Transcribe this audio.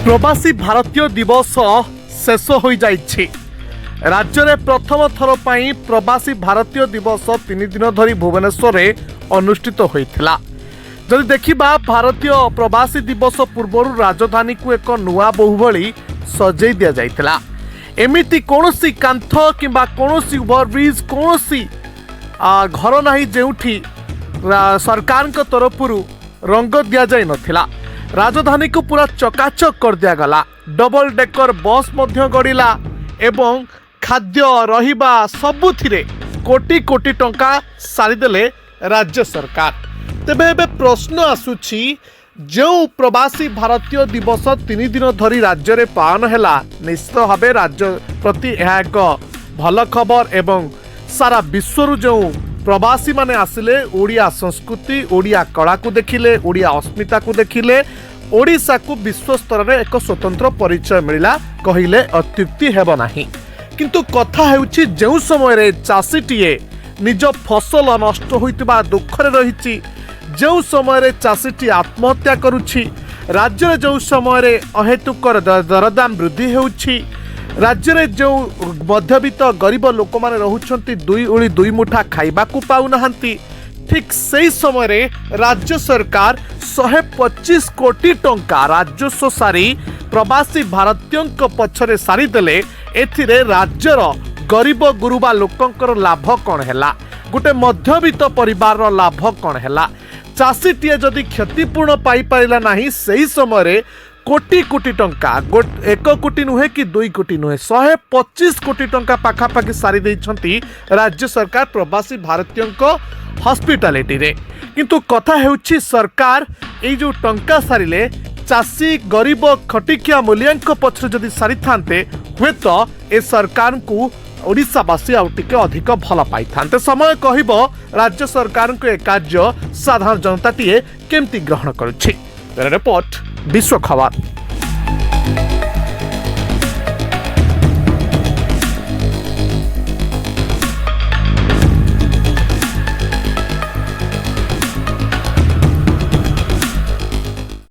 प्रवासी भारतीय दिवस शेष हो जाइछि। राज्य में प्रथम थर पर प्रवासी भारतीय दिवस 3 दिन धरी भुवनेश्वर में अनुष्ठित होइथिला। जदि देखिबा भारतीय प्रवासी दिवस पूर्व राजधानी को एक नुआ बहु भली सजै दिया जाइथिला। एमिति कोनोसी कांथ किंबा कोनोसी ओवरब्रिज कोनोसी घर नाही जेउठी सरकार तरफरु रंग दिया जाय नथिला। राजधानी को पूरा चकाचक कर दिया गला। डबल डेकर बस मध्य गड़िला एवं खाद्य रहिबा सबुथिरे कोटी कोटी टंका सारीदेले राज्य सरकार। तेबे एबे प्रश्न आसुछि, जो प्रवासी भारतीय दिवस 3 दिन धरी राज्य में पालन है, निश्चित भाव राज्य प्रति यह एक भल खबर एवं सारा विश्व जो प्रवासी माने आसिले ओडिया संस्कृति ओडिया कला को देखिले, ओडिया अस्मिता को देखिले, ओडिशा को विश्व स्तर में एक स्वतंत्र परिचय मिला कहिले अत्युक्ति हेब नाही। किंतु कथा हेउछि, जो समय चाषीटीए निज फसल नष्ट होइतिबा दुखरे रहिछि, जो समय चाषीटी आत्महत्या करुछि, राज्य जो समय अहेतुक दरदाम वृद्धि होउछि, राज्य में जो मध्यवित्त गरीब लोक माने रहुछंती दुई ओली दुई मुठा खाइबा को पाउनाहांती, ठीक सही समय राज्य सरकार 125 कोटी टंका राजस्व सारी प्रवासी भारतीयों पछरे सारीदेले। एथिरे राज्यर गरीब गुरुबा लोकंकर लाभ कौन है, गोटे मध्यवित्त परिवार लाभ कौन है, चाषीटीए जदि क्षतिपूर्ण पाई पाइला नाही, सही समय कोटी कोटी टंका 1 कोटी नुहे कि 2 कोटी नुहे 125 कोटी टंका पाखापाखि सारी देइछंती राज्य सरकार प्रवासी भारतीयों हॉस्पिटैलिटी रे। किंतु कथा हेउछि, सरकार ए जो टंका सारिले चाषी गरीब खटिकिया मूल्यांक पछरे जदि सारी थांते, हुए तो ए सरकार को ओडिशावासी आउ टिके अधिक भल पाई थांते। समय कहिबो राज्य सरकार को ए कार्य साधारण जनताटीए केमती ग्रहण करुछि। रिपोर्ट विश्व खबर।